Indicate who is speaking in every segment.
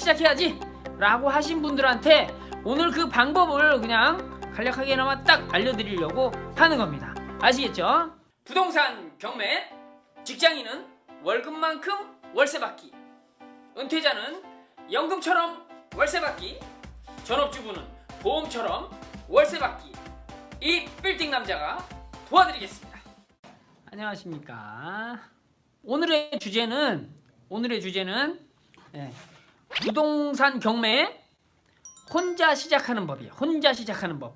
Speaker 1: 시작해야지 라고 하신 분들한테 오늘 그 방법을 그냥 간략하게나마 딱 알려드리려고 하는 겁니다. 아시겠죠? 부동산 경매, 직장인은 월급만큼 월세 받기, 은퇴자는 연금처럼 월세 받기, 전업주부는 보험처럼 월세 받기, 이 빌딩 남자가 도와드리겠습니다. 안녕하십니까. 오늘의 주제는 부동산 경매 혼자 시작하는 법이에요. 혼자 시작하는 법.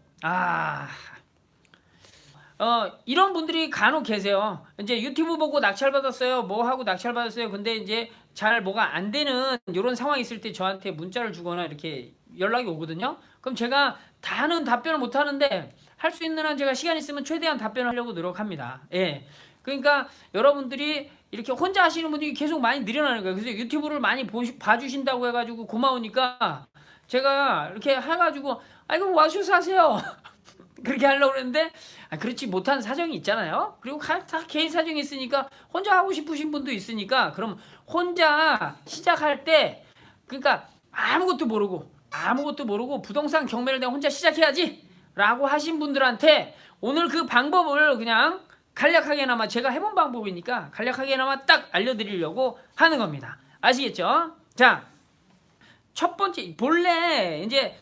Speaker 1: 이런 분들이 간혹 계세요. 이제 유튜브 보고 낙찰받았어요. 뭐 하고 낙찰받았어요. 근데 이제 잘 뭐가 안 되는 이런 상황이 있을 때 저한테 문자를 주거나 이렇게 연락이 오거든요. 그럼 제가 다는 답변을 못 하는데 할 수 있는 한 제가 시간 있으면 최대한 답변을 하려고 노력합니다. 예. 그러니까 여러분들이 이렇게 혼자 하시는 분들이 계속 많이 늘어나는 거예요. 그래서 유튜브를 많이 봐주신다고 해가지고 고마우니까 제가 이렇게 해가지고 이거 와주셔서 하세요. 그렇게 하려고 그랬는데 그렇지 못한 사정이 있잖아요. 그리고 다 개인 사정이 있으니까 혼자 하고 싶으신 분도 있으니까 그럼 혼자 시작할 때 그러니까 아무것도 모르고 부동산 경매를 내가 혼자 시작해야지 라고 하신 분들한테 오늘 그 방법을 그냥 간략하게나마 제가 해본 방법이니까 간략하게나마 딱 알려드리려고 하는 겁니다. 아시겠죠? 자, 첫 번째 본래 이제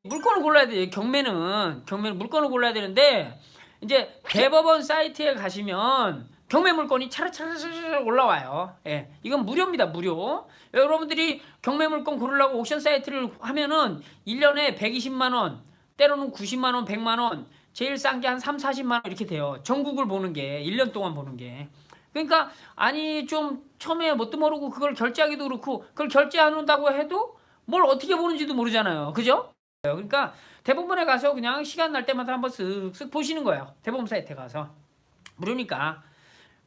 Speaker 1: 물건을 골라야 돼요. 경매는 물건을 골라야 되는데 이제 대법원 사이트에 가시면 경매 물건이 차라차라 올라와요. 예, 이건 무료입니다. 무료. 여러분들이 경매 물건 고르려고 옥션 사이트를 하면은 1년에 120만 원, 때로는 90만 원, 100만 원, 제일 싼 게 한 3, 40만 원 이렇게 돼요. 전국을 보는 게 1년 동안 보는 게. 그러니까 좀 처음에 뭣도 모르고 그걸 결제하기도 그렇고 그걸 결제 안 한다고 해도 뭘 어떻게 보는지도 모르잖아요. 그죠? 그러니까 대법원에 가서 그냥 시간 날 때마다 한번 쓱쓱 보시는 거예요. 대법원 사이트에 가서. 무료니까.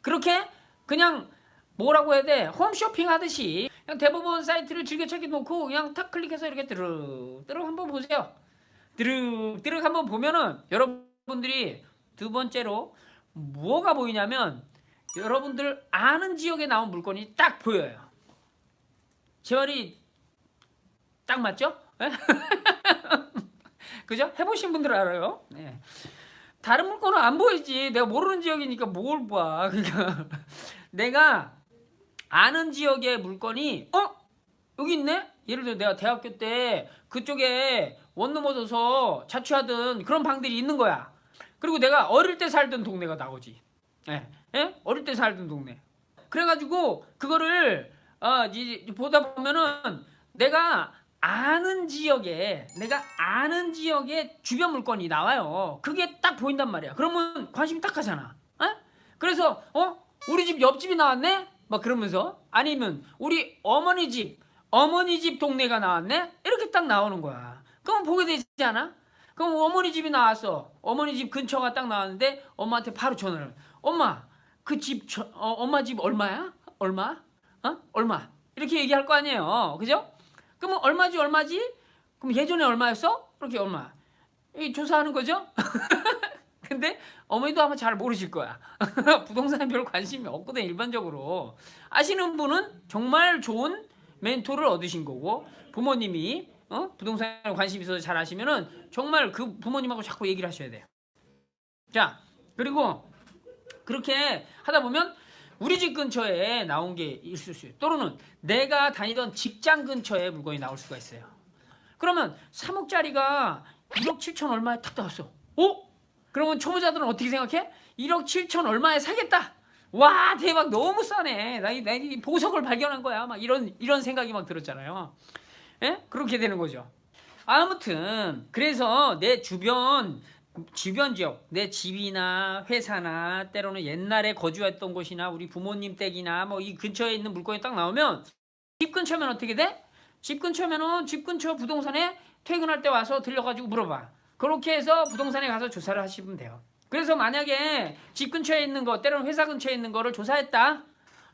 Speaker 1: 그렇게 그냥 뭐라고 해야 돼? 홈쇼핑 하듯이 그냥 대법원 사이트를 즐겨찾기 놓고 그냥 탁 클릭해서 이렇게 드르륵 한번 보세요. 드르륵 한번 보면은 여러분들이 두 번째로 뭐가 보이냐면 여러분들 아는 지역에 나온 물건이 딱 보여요. 제 말이 딱 맞죠? 그죠? 해보신 분들 알아요. 네. 다른 물건은 안 보이지. 내가 모르는 지역이니까 뭘 봐. 그러니까 내가 아는 지역의 물건이 여기 있네? 예를 들어 내가 대학교 때 그쪽에 원 넘어져서 자취하던 그런 방들이 있는 거야. 그리고 내가 어릴 때 살던 동네가 나오지. 예? 어릴 때 살던 동네. 그래가지고 그거를 이제 보다 보면은 내가 아는 지역에 주변 물건이 나와요. 그게 딱 보인단 말이야. 그러면 관심이 딱 가잖아. 그래서 우리 집 옆집이 나왔네? 막 그러면서 아니면 우리 어머니 집 동네가 나왔네? 이렇게 딱 나오는 거야. 그럼 보게 되지 않아? 그럼 어머니 집이 나왔어. 어머니 집 근처가 딱 나왔는데 엄마한테 바로 전화를. 엄마, 그 집 엄마 집 얼마야? 얼마? 얼마? 이렇게 얘기할 거 아니에요. 그죠? 그럼 얼마지? 그럼 예전에 얼마였어? 이렇게 얼마? 이 조사하는 거죠? 근데 어머니도 아마 잘 모르실 거야. 부동산에 별 관심이 없거든 일반적으로. 아시는 분은 정말 좋은 멘토를 얻으신 거고 부모님이 부동산에 관심이 있어서 잘 아시면은 정말 그 부모님하고 자꾸 얘기를 하셔야 돼요. 자, 그리고 그렇게 하다 보면 우리 집 근처에 나온 게 있을 수 있어요. 또는 내가 다니던 직장 근처에 물건이 나올 수가 있어요. 그러면 3억짜리가 1억 7천 얼마에 탁 나왔어. 그러면 초보자들은 어떻게 생각해? 1억 7천 얼마에 사겠다. 와, 대박, 너무 싸네. 나 이 보석을 발견한 거야. 막 이런 생각이 막 들었잖아요. 예? 그렇게 되는 거죠. 아무튼 그래서 내 주변 지역, 내 집이나 회사나 때로는 옛날에 거주했던 곳이나 우리 부모님 댁이나 뭐 이 근처에 있는 물건이 딱 나오면 집 근처면 어떻게 돼? 집 근처면은 집 근처 부동산에 퇴근할 때 와서 들려가지고 물어봐. 그렇게 해서 부동산에 가서 조사를 하시면 돼요. 그래서 만약에 집 근처에 있는 거, 때로는 회사 근처에 있는 거를 조사했다.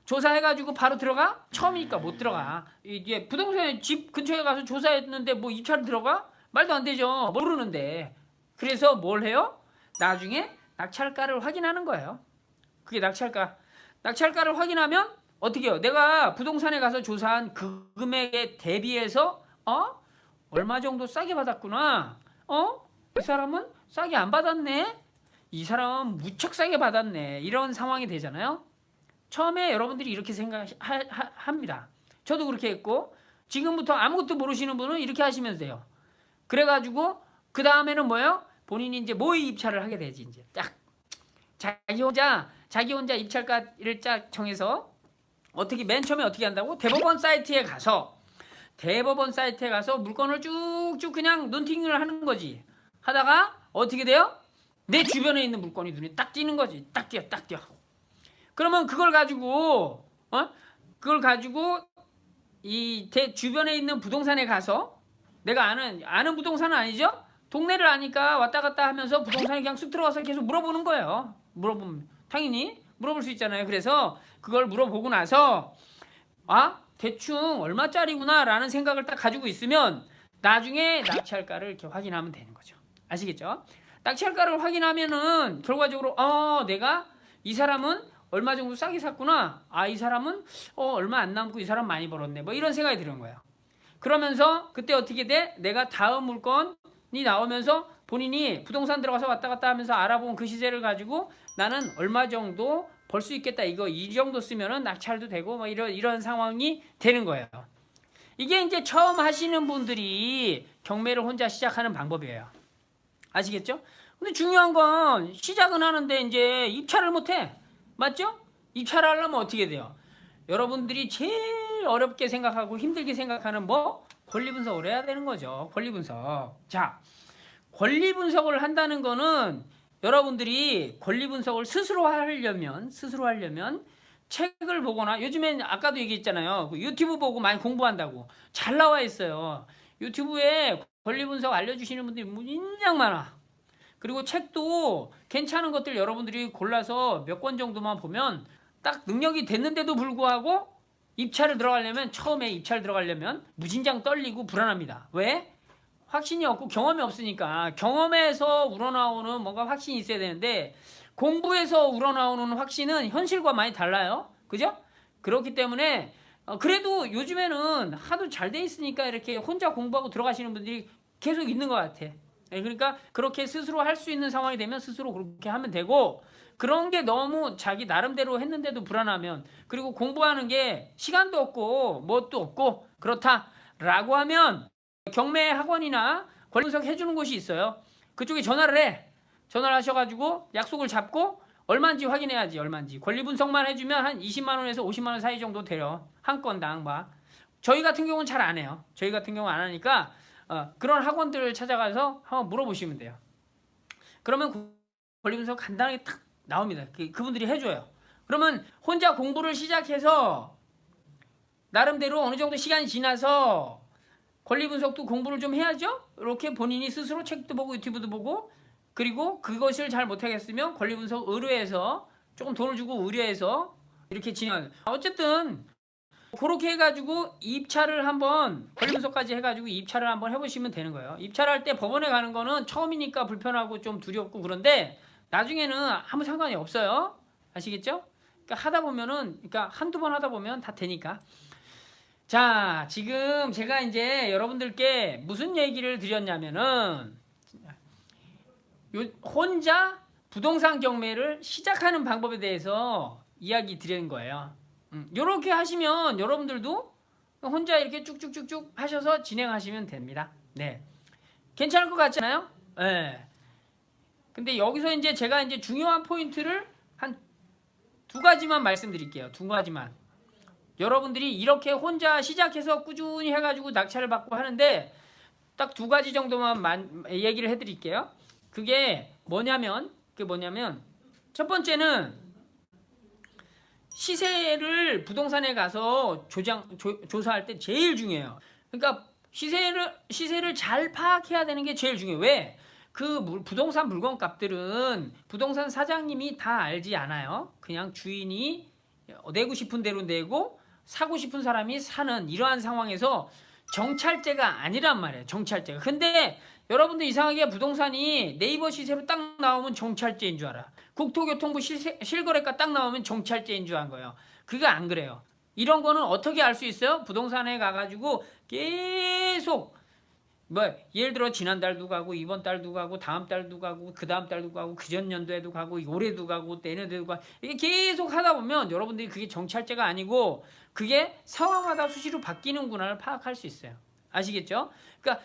Speaker 1: 조사해가지고 바로 들어가? 처음이니까 못 들어가. 이게 부동산에 집 근처에 가서 조사했는데 뭐 입찰 들어가? 말도 안 되죠. 모르는데. 그래서 뭘 해요? 나중에 낙찰가를 확인하는 거예요. 그게 낙찰가. 낙찰가를 확인하면 어떻게 해요? 내가 부동산에 가서 조사한 그 금액에 대비해서 얼마 정도 싸게 받았구나. 이 사람은 싸게 안 받았네. 이 사람은 무척 싸게 받았네. 이런 상황이 되잖아요. 처음에 여러분들이 이렇게 생각합니다. 저도 그렇게 했고 지금부터 아무것도 모르시는 분은 이렇게 하시면 돼요. 그래가지고 그 다음에는 뭐예요? 본인이 이제 모의 입찰을 하게 되지. 이제 딱 자기 혼자 입찰가를 딱 정해서 어떻게 맨 처음에 어떻게 한다고? 대법원 사이트에 가서 물건을 쭉쭉 그냥 눈팅을 하는 거지. 하다가 어떻게 돼요? 내 주변에 있는 물건이 눈에 딱 띄는 거지. 딱 띄어. 그러면 그걸 가지고 이 주변에 있는 부동산에 가서 내가 아는 부동산은 아니죠? 동네를 아니까 왔다 갔다 하면서 부동산에 그냥 쑥 들어가서 계속 물어보는 거예요. 물어보면 당연히 물어볼 수 있잖아요. 그래서 그걸 물어보고 나서 대충 얼마짜리구나 라는 생각을 딱 가지고 있으면 나중에 낙찰가를 이렇게 확인하면 되는 거죠. 아시겠죠? 낙찰가를 확인하면은 결과적으로 내가 이 사람은 얼마 정도 싸게 샀구나. 이 사람은 얼마 안 남고 이 사람 많이 벌었네. 뭐 이런 생각이 드는 거예요. 그러면서 그때 어떻게 돼? 내가 다음 물건이 나오면서 본인이 부동산 들어가서 왔다 갔다 하면서 알아본 그 시세를 가지고 나는 얼마 정도 벌 수 있겠다. 이 정도 쓰면은 낙찰도 되고 뭐 이런 상황이 되는 거예요. 이게 이제 처음 하시는 분들이 경매를 혼자 시작하는 방법이에요. 아시겠죠? 근데 중요한 건 시작은 하는데 이제 입찰을 못 해. 맞죠? 입찰을 하려면 어떻게 돼요? 여러분들이 제일 어렵게 생각하고 힘들게 생각하는 권리 분석을 해야 되는 거죠. 권리 분석. 자, 권리 분석을 한다는 거는 여러분들이 권리 분석을 스스로 하려면 책을 보거나 요즘엔 아까도 얘기했잖아요. 유튜브 보고 많이 공부한다고. 잘 나와 있어요. 유튜브에 권리 분석 알려주시는 분들이 무진장 많아. 그리고 책도 괜찮은 것들 여러분들이 골라서 몇 권 정도만 보면 딱 능력이 됐는데도 불구하고 처음에 입찰 들어가려면 무진장 떨리고 불안합니다. 왜? 확신이 없고 경험이 없으니까. 경험에서 우러나오는 뭔가 확신이 있어야 되는데 공부에서 우러나오는 확신은 현실과 많이 달라요. 그죠? 그렇기 때문에 그래도 요즘에는 하도 잘 돼 있으니까 이렇게 혼자 공부하고 들어가시는 분들이 계속 있는 것 같아. 그러니까 그렇게 스스로 할 수 있는 상황이 되면 스스로 그렇게 하면 되고, 그런 게 너무 자기 나름대로 했는데도 불안하면, 그리고 공부하는 게 시간도 없고 뭣도 없고 그렇다라고 하면 경매 학원이나 권리 분석 해주는 곳이 있어요. 그쪽에 전화를 하셔가지고 약속을 잡고 얼마인지 확인해야지. 얼마인지 권리 분석만 해주면 한 20만 원에서 50만 원 사이 정도 돼요. 한 건당 저희 같은 경우는 잘 안 해요. 저희 같은 경우 안 하니까 그런 학원들을 찾아가서 한번 물어보시면 돼요. 그러면 권리 분석 간단하게 딱 나옵니다. 그분들이 해줘요. 그러면 혼자 공부를 시작해서 나름대로 어느 정도 시간이 지나서 권리 분석도 공부를 좀 해야죠. 이렇게 본인이 스스로 책도 보고 유튜브도 보고, 그리고 그것을 잘 못하겠으면 권리 분석 의뢰해서 조금 돈을 주고 의뢰해서 이렇게 진행하는. 어쨌든 그렇게 해가지고 입찰을 한번 권리 분석까지 해가지고 입찰을 한번 해보시면 되는 거예요. 입찰할 때 법원에 가는 거는 처음이니까 불편하고 좀 두렵고 그런데 나중에는 아무 상관이 없어요. 아시겠죠? 그러니까 하다 보면은, 그러니까 한두 번 하다 보면 다 되니까. 자, 지금 제가 이제 여러분들께 무슨 얘기를 드렸냐면은 혼자 부동산 경매를 시작하는 방법에 대해서 이야기 드리는 거예요. 요렇게 하시면 여러분들도 혼자 이렇게 쭉쭉쭉쭉 하셔서 진행하시면 됩니다. 네. 괜찮을 것 같잖아요? 네. 근데 여기서 이제 제가 이제 중요한 포인트를 한 2가지만 말씀드릴게요. 2가지만. 여러분들이 이렇게 혼자 시작해서 꾸준히 해가지고 낙찰을 받고 하는데 딱 2가지 정도만 얘기를 해드릴게요. 그게 뭐냐면 첫 번째는 시세를 부동산에 가서 조사할 때 제일 중요해요. 그러니까 시세를 잘 파악해야 되는 게 제일 중요해요. 왜? 부동산 물건값들은 부동산 사장님이 다 알지 않아요. 그냥 주인이 내고 싶은 대로 내고 사고 싶은 사람이 사는 이러한 상황에서 정찰제가 아니란 말이에요. 정찰제가. 근데 여러분들 이상하게 부동산이 네이버 시세로 딱 나오면 정찰제인 줄 알아. 국토교통부 실거래가 딱 나오면 정찰제인 줄 안 거예요. 그게 안 그래요. 이런 거는 어떻게 알 수 있어요? 부동산에 가가지고 계속 뭐 예를 들어 지난달도 가고 이번 달도 가고 다음 달도 가고 그 다음 달도 가고 그전 연도에도 가고 올해도 가고 내년에도 가고 이게 계속 하다 보면 여러분들이 그게 정찰제가 아니고 그게 상황마다 수시로 바뀌는구나를 파악할 수 있어요. 아시겠죠? 그러니까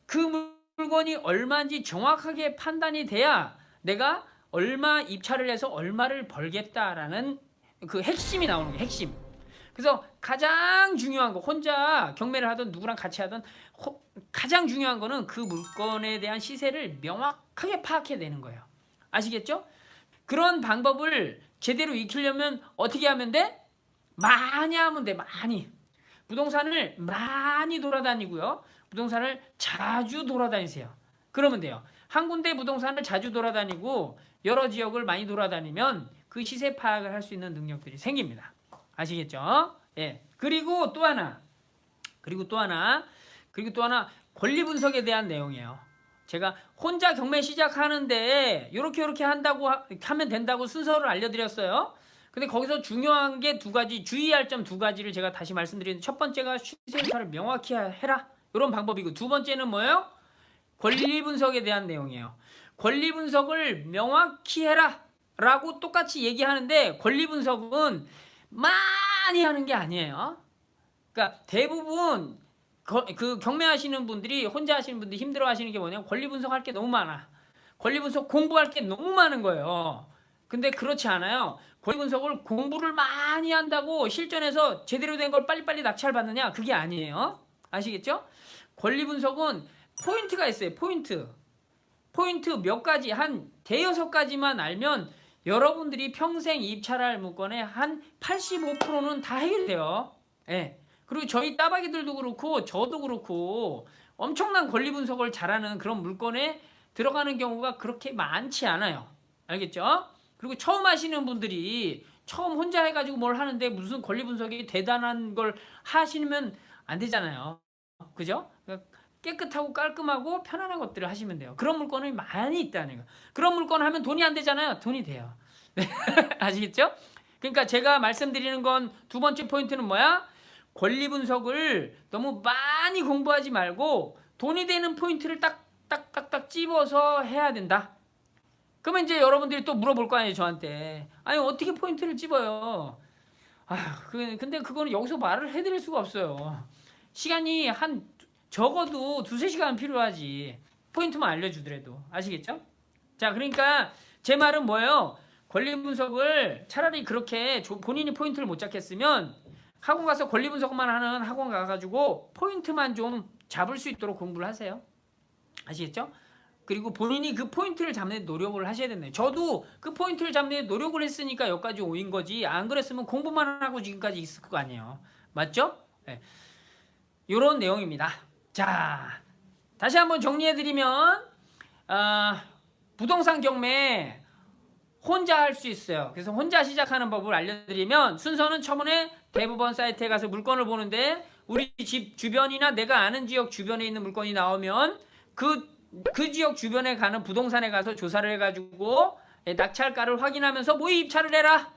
Speaker 1: 그 물건이 얼마인지 정확하게 판단이 돼야 내가 얼마 입찰을 해서 얼마를 벌겠다라는 그 핵심이 나오는 거예요. 핵심. 그래서 가장 중요한 거, 혼자 경매를 하든 누구랑 같이 하든 가장 중요한 거는 그 물건에 대한 시세를 명확하게 파악해야 되는 거예요. 아시겠죠? 그런 방법을 제대로 익히려면 어떻게 하면 돼? 많이 하면 돼. 많이. 부동산을 많이 돌아다니고요. 부동산을 자주 돌아다니세요. 그러면 돼요. 한 군데 부동산을 자주 돌아다니고 여러 지역을 많이 돌아다니면 그 시세 파악을 할 수 있는 능력들이 생깁니다. 아시겠죠? 예. 그리고 또 하나 권리 분석에 대한 내용이에요. 제가 혼자 경매 시작하는데 요렇게 한다고 하면 된다고 순서를 알려드렸어요. 근데 거기서 중요한 게 두 가지, 주의할 점 두 가지를 제가 다시 말씀드리는데, 첫 번째가 시세 조사를 명확히 해라, 이런 방법이고, 두 번째는 뭐예요? 권리 분석에 대한 내용이에요. 권리 분석을 명확히 해라 라고 똑같이 얘기하는데, 권리 분석은 많이 하는 게 아니에요. 그러니까 대부분 그 경매하시는 분들이, 혼자 하시는 분들이 힘들어 하시는 게 뭐냐면 권리 분석할 게 너무 많아. 권리 분석 공부할 게 너무 많은 거예요. 근데 그렇지 않아요. 권리 분석을 공부를 많이 한다고 실전에서 제대로 된 걸 빨리빨리 낙찰받느냐? 그게 아니에요. 아시겠죠? 권리 분석은 포인트가 있어요. 포인트 몇 가지, 한 대여섯 가지만 알면 여러분들이 평생 입찰할 물건의 한 85%는 다 해결돼요. 예. 그리고 저희 따박이들도 그렇고 저도 그렇고 엄청난 권리 분석을 잘하는 그런 물건에 들어가는 경우가 그렇게 많지 않아요. 알겠죠? 그리고 처음 하시는 분들이 처음 혼자 해가지고 뭘 하는데 무슨 권리 분석이 대단한 걸 하시면 안 되잖아요. 그죠? 깨끗하고 깔끔하고 편안한 것들을 하시면 돼요. 그런 물건이 많이 있다는 거. 그런 물건 하면 돈이 안 되잖아요. 돈이 돼요. 아시겠죠? 그러니까 제가 말씀드리는 건 두 번째 포인트는 뭐야? 권리 분석을 너무 많이 공부하지 말고 돈이 되는 포인트를 딱딱딱딱 찝어서 해야 된다. 그러면 이제 여러분들이 또 물어볼 거 아니에요, 저한테. 아니, 어떻게 포인트를 찝어요? 근데 그거는 여기서 말을 해드릴 수가 없어요. 시간이 한 적어도 2-3시간 필요하지. 포인트만 알려주더라도. 아시겠죠? 자, 그러니까 제 말은 뭐예요? 권리 분석을 차라리 그렇게 본인이 포인트를 못 잡겠으면 학원 가서 권리 분석만 하는 학원 가가지고 포인트만 좀 잡을 수 있도록 공부를 하세요. 아시겠죠? 그리고 본인이 그 포인트를 잡는 데 노력을 하셔야 된다. 저도 그 포인트를 잡는 데 노력을 했으니까 여기까지 오인 거지. 안 그랬으면 공부만 하고 지금까지 있을 거 아니에요. 맞죠? 네. 요런 내용입니다. 자, 다시 한번 정리해드리면 부동산 경매 혼자 할 수 있어요. 그래서 혼자 시작하는 법을 알려드리면, 순서는 처음에 대부분 사이트에 가서 물건을 보는데 우리 집 주변이나 내가 아는 지역 주변에 있는 물건이 나오면 그 지역 주변에 가는 부동산에 가서 조사를 해가지고 낙찰가를 확인하면서 모의 입찰을 해라.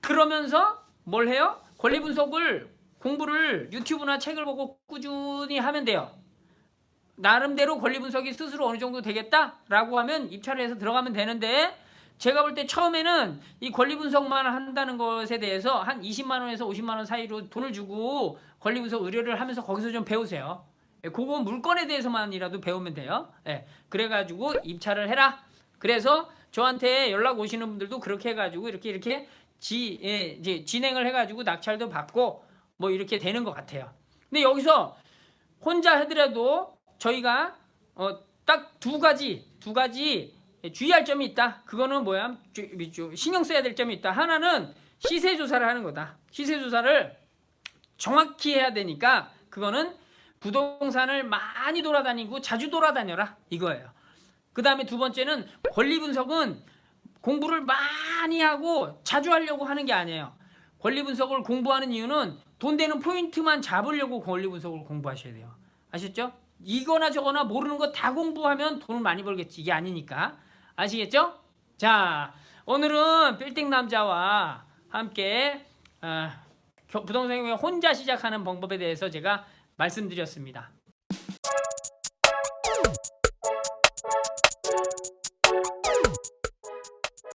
Speaker 1: 그러면서 뭘 해요? 권리 분석을 공부를 유튜브나 책을 보고 꾸준히 하면 돼요. 나름대로 권리 분석이 스스로 어느 정도 되겠다라고 하면 입찰을 해서 들어가면 되는데, 제가 볼 때 처음에는 이 권리 분석만 한다는 것에 대해서 한 20만 원에서 50만 원 사이로 돈을 주고 권리 분석 의뢰를 하면서 거기서 좀 배우세요. 그거 물건에 대해서만이라도 배우면 돼요. 그래가지고 입찰을 해라. 그래서 저한테 연락 오시는 분들도 그렇게 해가지고 이렇게 이제 진행을 해가지고 낙찰도 받고 뭐 이렇게 되는 것 같아요. 근데 여기서 혼자 하더라도 저희가 딱 두 가지 주의할 점이 있다. 그거는 뭐야? 신경 써야 될 점이 있다. 하나는 시세 조사를 하는 거다. 시세 조사를 정확히 해야 되니까 그거는 부동산을 많이 돌아다니고 자주 돌아다녀라, 이거예요. 그 다음에 두 번째는 권리 분석은 공부를 많이 하고 자주 하려고 하는 게 아니에요. 권리 분석을 공부하는 이유는 돈 되는 포인트만 잡으려고 권리 분석을 공부하셔야 돼요. 아셨죠? 이거나 저거나 모르는 거 다 공부하면 돈을 많이 벌겠지. 이게 아니니까. 아시겠죠? 자, 오늘은 빌딩 남자와 함께 부동산 경매 혼자 시작하는 방법에 대해서 제가 말씀드렸습니다.